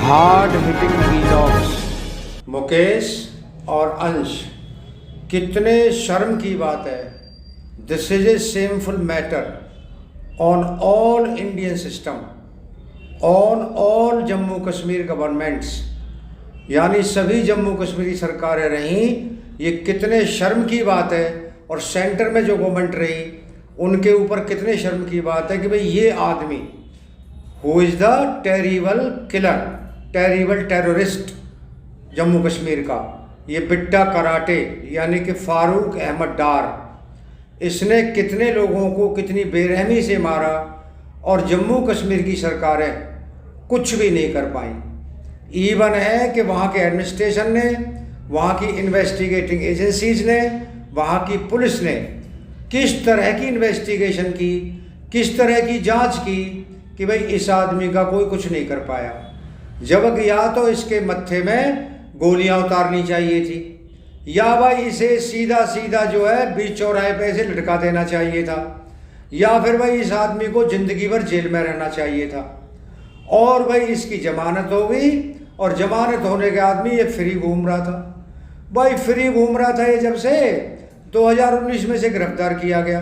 Hard hitting vlogs. Mukesh और अंश, कितने शर्म की बात है। This is a shameful matter on all Indian system, on all Jammu Kashmir governments, यानी सभी जम्मू कश्मीरी सरकारें रहीं। ये कितने शर्म की बात है। और सेंटर में जो गवर्नमेंट रही उनके ऊपर कितने शर्म की बात है कि भाई ये आदमी who is the terrible killer, terrible terrorist Jammu Kashmir का, ये बिट्टा कराटे यानी कि फारूक अहमद डार, इसने कितने लोगों को कितनी बेरहमी से मारा और जम्मू कश्मीर की सरकारें कुछ भी नहीं कर पाई। इवन है कि वहाँ के एडमिनिस्ट्रेशन ने, वहाँ की इन्वेस्टिगेटिंग एजेंसीज ने, वहाँ की पुलिस ने किस तरह की इन्वेस्टिगेशन की, किस तरह की जांच की कि भाई इस आदमी का कोई कुछ नहीं कर पाया। जबकि या तो इसके मत्थे में गोलियां उतारनी चाहिए थी, या भाई इसे सीधा सीधा जो है बीच चौराहे पे ऐसे लटका देना चाहिए था, या फिर भाई इस आदमी को जिंदगी भर जेल में रहना चाहिए था। और भाई इसकी जमानत हो गई और जमानत होने के आदमी ये फ्री घूम रहा था। भाई फ्री घूम रहा था ये जब से 2019 में से गिरफ्तार किया गया।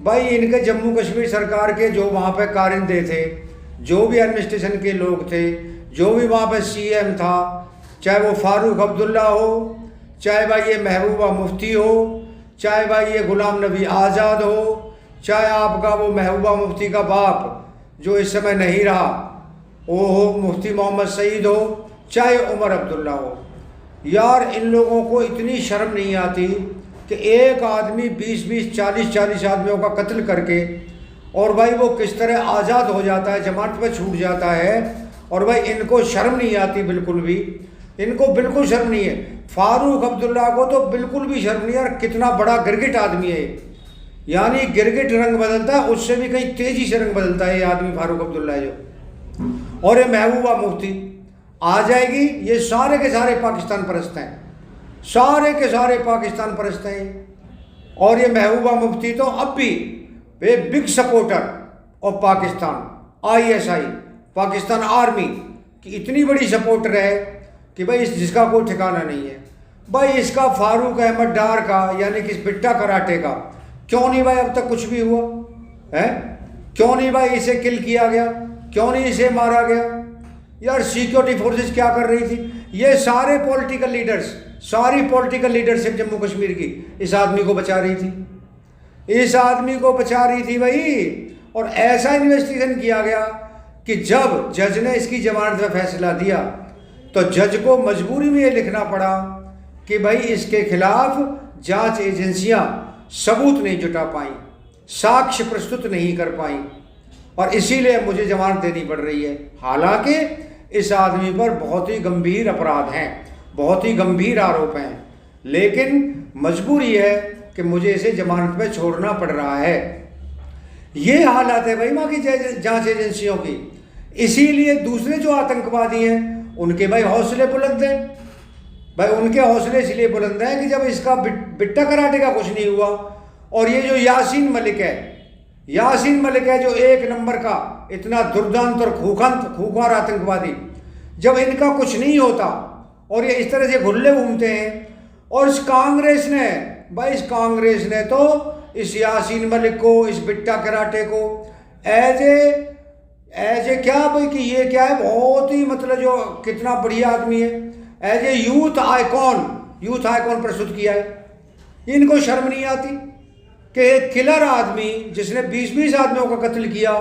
भाई इनके जम्मू कश्मीर सरकार के जो वहाँ पे कारिंदे थे, जो भी एडमिनिस्ट्रेशन के लोग थे, जो भी वहाँ पे सीएम था, चाहे वो फारूक अब्दुल्ला हो, चाहे भाई ये महबूबा मुफ्ती हो, चाहे भाई ये गुलाम नबी आज़ाद हो, चाहे आपका वो महबूबा मुफ्ती का बाप जो इस समय नहीं रहा वो हो मुफ्ती मोहम्मद सईद हो, चाहे उमर अब्दुल्ला हो, यार इन लोगों को इतनी शर्म नहीं आती कि एक आदमी 20-20, 40-40 आदमियों का कत्ल करके और भाई वो किस तरह आज़ाद हो जाता है, जमानत पे छूट जाता है। और भाई इनको शर्म नहीं आती, बिल्कुल भी इनको बिल्कुल शर्म नहीं है। फारूक अब्दुल्ला को तो बिल्कुल भी शर्म नहीं है। यार कितना बड़ा गिरगिट आदमी है, यानी गिरगिट रंग बदलता है उससे भी कहीं तेजी से रंग बदलता है ये आदमी फारूक अब्दुल्ला है जो। और ये महबूबा मुफ्ती आ जाएगी, ये सारे के सारे पाकिस्तान परस्त हैं, सारे के सारे पाकिस्तान परस्त हैं। और ये महबूबा मुफ्ती तो अब भी वे big supporter of Pakistan, ISI Pakistan army की इतनी बड़ी सपोर्टर है कि भाई जिसका कोई ठिकाना नहीं है। भाई इसका फारूक अहमद डार का यानी कि इस बिट्टा कराटे का क्यों नहीं भाई अब तक कुछ भी हुआ है? क्यों नहीं भाई इसे किल किया गया? क्यों नहीं इसे मारा गया? यार सिक्योरिटी फोर्सेस क्या कर रही थी? ये सारे पॉलिटिकल लीडर्स, सारी पॉलिटिकल लीडरशिप जम्मू कश्मीर की इस आदमी को बचा रही थी, इस आदमी को बचा रही थी भाई। और ऐसा इन्वेस्टिगेशन किया गया कि जब जज ने इसकी जमानत में फैसला दिया तो जज को मजबूरी में ये लिखना पड़ा कि भाई इसके खिलाफ जांच एजेंसियां सबूत नहीं जुटा पाई, साक्ष्य प्रस्तुत नहीं कर पाई और इसीलिए मुझे जमानत देनी पड़ रही है। हालांकि इस आदमी पर बहुत ही गंभीर अपराध हैं, बहुत ही गंभीर आरोप हैं, लेकिन मजबूरी है कि मुझे इसे जमानत पे छोड़ना पड़ रहा है। ये हालात है भाई वहाँ की जांच एजेंसियों की। इसीलिए दूसरे जो आतंकवादी हैं उनके भाई हौसले बुलंद हैं। भाई उनके हौसले इसलिए बुलंद हैं कि जब इसका बिट्टा कराटे का कुछ नहीं हुआ और ये जो यासीन मलिक है, यासीन मलिक है जो एक नंबर का इतना दुर्दांत और खूंखार आतंकवादी, जब इनका कुछ नहीं होता और ये इस तरह से घुल्ले घूमते हैं। और इस कांग्रेस ने, भाई इस कांग्रेस ने तो इस यासीन मलिक को, इस बिट्टा कराटे को एज ए क्या भाई कि ये क्या है, बहुत ही मतलब जो कितना बढ़िया आदमी है, एज ए यूथ आइकॉन प्रस्तुत किया है। इनको शर्म नहीं आती कि एक किलर आदमी जिसने 20-20 आदमियों का कत्ल किया,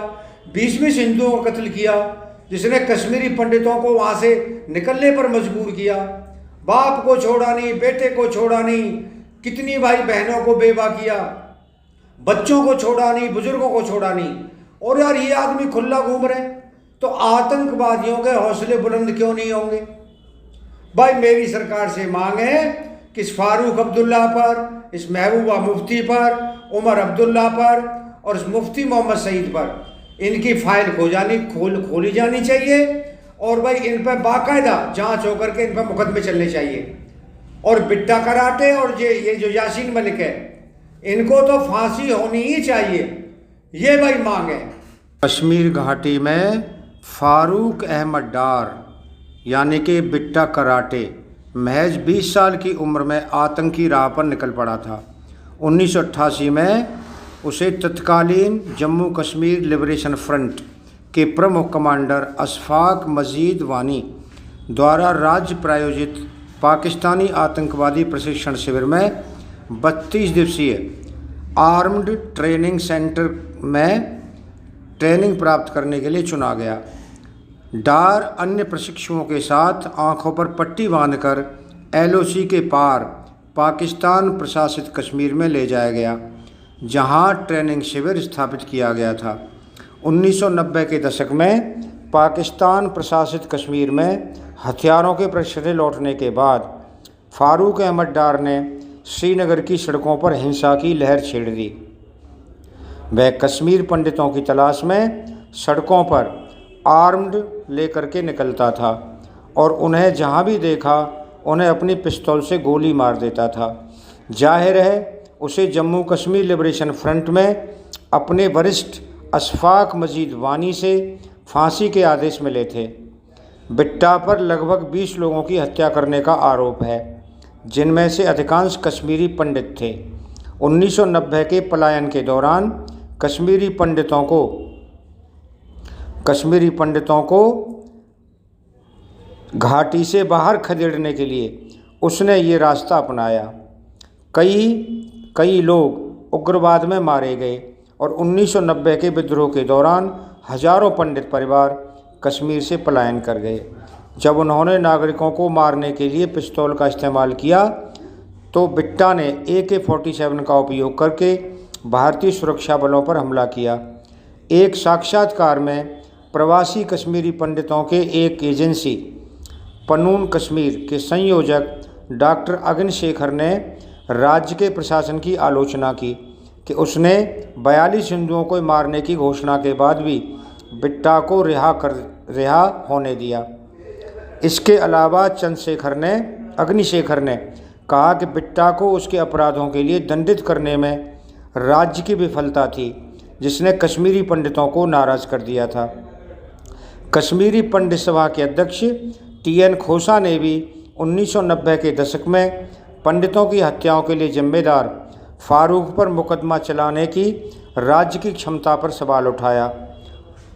20-20 हिंदुओं का कत्ल किया, जिसने कश्मीरी पंडितों को वहाँ से निकलने पर मजबूर किया, बाप को छोड़ा नहीं, बेटे को छोड़ा नहीं, कितनी भाई बहनों को बेवा किया, बच्चों को छोड़ा नहीं, बुजुर्गों को छोड़ा नहीं, और यार ये आदमी खुला घूम रहे, तो आतंकवादियों के हौसले बुलंद क्यों नहीं होंगे? भाई मेरी सरकार से मांग है कि इस फारूक अब्दुल्ला पर, इस महबूबा मुफ्ती पर, उमर अब्दुल्ला पर और इस मुफ्ती मोहम्मद सईद पर इनकी फाइल खोली जानी चाहिए और भाई इन पर बाकायदा जांच होकर के इन पर मुकदमे चलने चाहिए। और बिट्टा कराटे और ये जो यासीन मलिक है इनको तो फांसी होनी ही चाहिए, ये भाई मांग है। कश्मीर घाटी में फारूक अहमद डार यानी कि बिट्टा कराटे महज 20 साल की उम्र में आतंकी राह पर निकल पड़ा था। 1988 में उसे तत्कालीन जम्मू कश्मीर लिबरेशन फ्रंट के प्रमुख कमांडर अशफाक मजीद वानी द्वारा राज्य प्रायोजित पाकिस्तानी आतंकवादी प्रशिक्षण शिविर में 32 दिवसीय आर्म्ड ट्रेनिंग सेंटर में ट्रेनिंग प्राप्त करने के लिए चुना गया। डार अन्य प्रशिक्षुओं के साथ आंखों पर पट्टी बांधकर LOC के पार पाकिस्तान प्रशासित कश्मीर में ले जाया गया, जहां ट्रेनिंग शिविर स्थापित किया गया था। 1990 के दशक में पाकिस्तान प्रशासित कश्मीर में हथियारों के प्रशिक्षण से लौटने के बाद फारूक अहमद डार ने श्रीनगर की सड़कों पर हिंसा की लहर छेड़ दी। वह कश्मीर पंडितों की तलाश में सड़कों पर आर्म्ड लेकर के निकलता था और उन्हें जहां भी देखा उन्हें अपनी पिस्तौल से गोली मार देता था। जाहिर है उसे जम्मू कश्मीर लिबरेशन फ्रंट में अपने वरिष्ठ अशफाक मजीद वानी से फांसी के आदेश मिले थे। बिट्टा पर लगभग 20 लोगों की हत्या करने का आरोप है, जिनमें से अधिकांश कश्मीरी पंडित थे। 1990 के पलायन के दौरान कश्मीरी पंडितों को घाटी से बाहर खदेड़ने के लिए उसने ये रास्ता अपनाया। कई लोग उग्रवाद में मारे गए और 1990 के विद्रोह के दौरान हजारों पंडित परिवार कश्मीर से पलायन कर गए। जब उन्होंने नागरिकों को मारने के लिए पिस्तौल का इस्तेमाल किया तो बिट्टा ने AK-47 का उपयोग करके भारतीय सुरक्षा बलों पर हमला किया। एक साक्षात्कार में प्रवासी कश्मीरी पंडितों के एक एजेंसी पनून कश्मीर के संयोजक डॉक्टर अग्निशेखर ने राज्य के प्रशासन की आलोचना की कि उसने 42 हिंदुओं को मारने की घोषणा के बाद भी बिट्टा को रिहा होने दिया। इसके अलावा अग्निशेखर ने कहा कि बिट्टा को उसके अपराधों के लिए दंडित करने में राज्य की विफलता थी, जिसने कश्मीरी पंडितों को नाराज़ कर दिया था। कश्मीरी पंडित सभा के अध्यक्ष TN खोसा ने भी 1990 के दशक में पंडितों की हत्याओं के लिए जिम्मेदार फारूक पर मुकदमा चलाने की राज्य की क्षमता पर सवाल उठाया।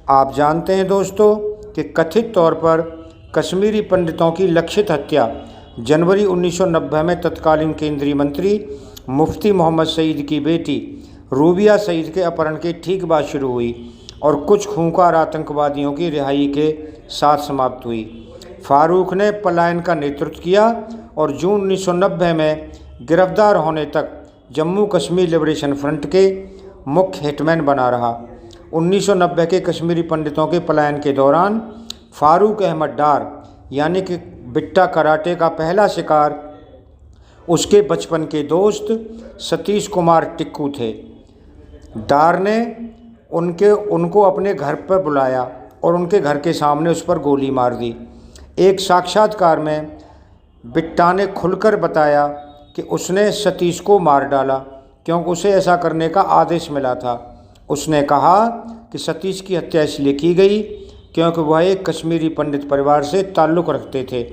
आप जानते हैं दोस्तों कि कथित तौर पर कश्मीरी पंडितों की लक्षित हत्या जनवरी 1990 में तत्कालीन केंद्रीय मंत्री मुफ्ती मोहम्मद सईद की बेटी रूबिया सईद के अपहरण के ठीक बाद शुरू हुई और कुछ खूंखार आतंकवादियों की रिहाई के साथ समाप्त हुई। फारूक ने पलायन का नेतृत्व किया और जून 1990 में गिरफ्तार होने तक जम्मू कश्मीर लिबरेशन फ्रंट के मुख्य हिटमैन बना रहा। 1990 के कश्मीरी पंडितों के पलायन के दौरान फारूक अहमद डार यानी कि बिट्टा कराटे का पहला शिकार उसके बचपन के दोस्त सतीश कुमार टिक्कू थे। डार ने उनको अपने घर पर बुलाया और उनके घर के सामने उस पर गोली मार दी। एक साक्षात्कार में बिट्टा ने खुलकर बताया कि उसने सतीश को मार डाला क्योंकि उसे ऐसा करने का आदेश मिला था। उसने कहा कि सतीश की हत्या इसलिए की गई क्योंकि वह एक कश्मीरी पंडित परिवार से ताल्लुक़ रखते थे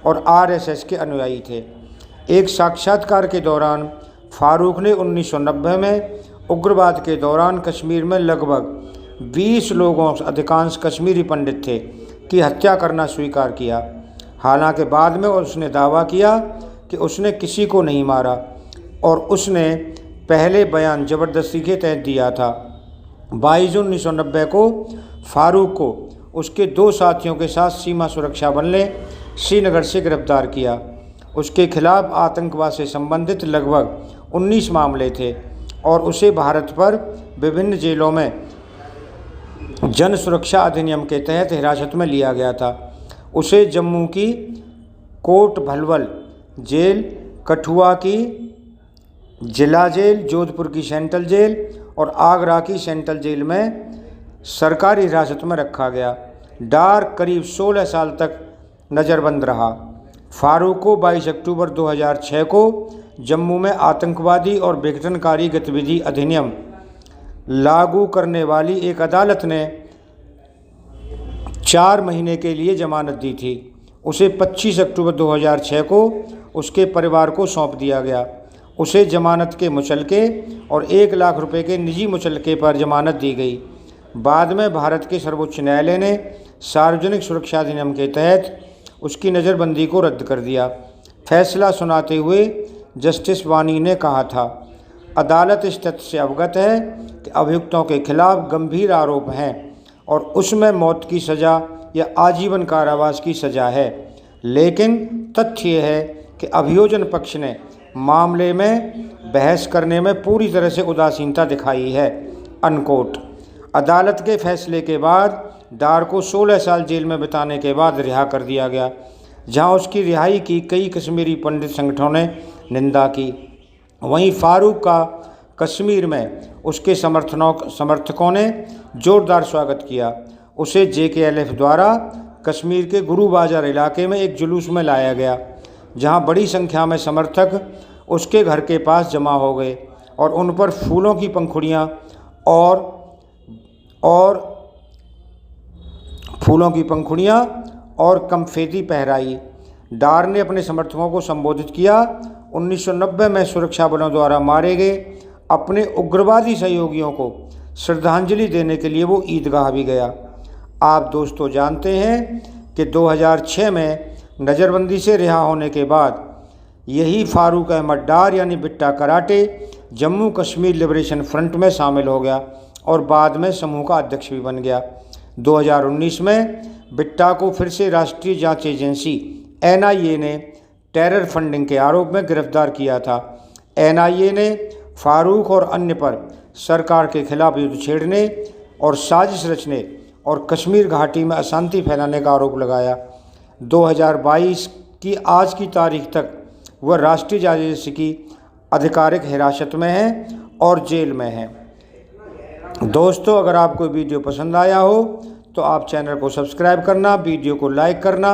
और RSS के अनुयायी थे। एक साक्षात्कार के दौरान फारूक ने 1990 में उग्रवाद के दौरान कश्मीर में लगभग 20 लोगों, अधिकांश कश्मीरी पंडित थे, की हत्या करना स्वीकार किया। हालांकि बाद में उसने दावा किया कि उसने किसी को नहीं मारा और उसने पहले बयान ज़बरदस्ती के तहत दिया था। 22 जून 1990 को फारूक को उसके 2 साथियों के साथ सीमा सुरक्षा बल ने श्रीनगर से गिरफ्तार किया। उसके खिलाफ आतंकवाद से संबंधित लगभग 19 मामले थे और उसे भारत पर विभिन्न जेलों में जन सुरक्षा अधिनियम के तहत हिरासत में लिया गया था। उसे जम्मू की कोट भलवल जेल, कठुआ की जिला जेल, जोधपुर की सेंट्रल जेल और आगरा की सेंट्रल जेल में सरकारी हिरासत में रखा गया। डार करीब 16 साल तक नज़रबंद रहा। फारूक को 22 अक्टूबर 2006 को जम्मू में आतंकवादी और विघटनकारी गतिविधि अधिनियम लागू करने वाली एक अदालत ने 4 महीने के लिए जमानत दी थी। उसे 25 अक्टूबर 2006 को उसके परिवार को सौंप दिया गया। उसे जमानत के मुचलके और 1 लाख रुपए के निजी मुचलके पर जमानत दी गई। बाद में भारत के सर्वोच्च न्यायालय ने सार्वजनिक सुरक्षा अधिनियम के तहत उसकी नज़रबंदी को रद्द कर दिया। फैसला सुनाते हुए जस्टिस वानी ने कहा था, अदालत इस तथ्य से अवगत है कि अभियुक्तों के खिलाफ गंभीर आरोप हैं और उसमें मौत की सज़ा या आजीवन कारावास की सज़ा है, लेकिन तथ्य यह है कि अभियोजन पक्ष ने मामले में बहस करने में पूरी तरह से उदासीनता दिखाई है। अनकोट। अदालत के फैसले के बाद डार को 16 साल जेल में बिताने के बाद रिहा कर दिया गया, जहां उसकी रिहाई की कई कश्मीरी पंडित संगठनों ने निंदा की। वहीं फारूक का कश्मीर में उसके समर्थकों ने जोरदार स्वागत किया। उसे JKLF द्वारा कश्मीर के गुरु बाजार इलाके में एक जुलूस में लाया गया, जहां बड़ी संख्या में समर्थक उसके घर के पास जमा हो गए और उन पर फूलों की पंखुड़ियां और कम्फेती फहराई। डार ने अपने समर्थकों को संबोधित किया। 1990 में सुरक्षा बलों द्वारा मारे गए अपने उग्रवादी सहयोगियों को श्रद्धांजलि देने के लिए वो ईदगाह भी गया। आप दोस्तों जानते हैं कि 2006 में नज़रबंदी से रिहा होने के बाद यही फारूक अहमद डार यानी बिट्टा कराटे जम्मू कश्मीर लिबरेशन फ्रंट में शामिल हो गया और बाद में समूह का अध्यक्ष भी बन गया। 2019 में बिट्टा को फिर से राष्ट्रीय जांच एजेंसी NIA ने टेरर फंडिंग के आरोप में गिरफ्तार किया था। NIA ने फारूक और अन्य पर सरकार के खिलाफ युद्ध छेड़ने और साजिश रचने और कश्मीर घाटी में अशांति फैलाने का आरोप लगाया। 2022 की आज की तारीख तक वह राष्ट्रीय जांच एजेंसी की आधिकारिक हिरासत में है और जेल में है। दोस्तों, अगर आपको वीडियो पसंद आया हो तो आप चैनल को सब्सक्राइब करना, वीडियो को लाइक करना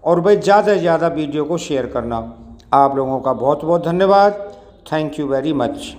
और भाई ज़्यादा से ज़्यादा वीडियो को शेयर करना। आप लोगों का बहुत बहुत धन्यवाद। Thank you very much.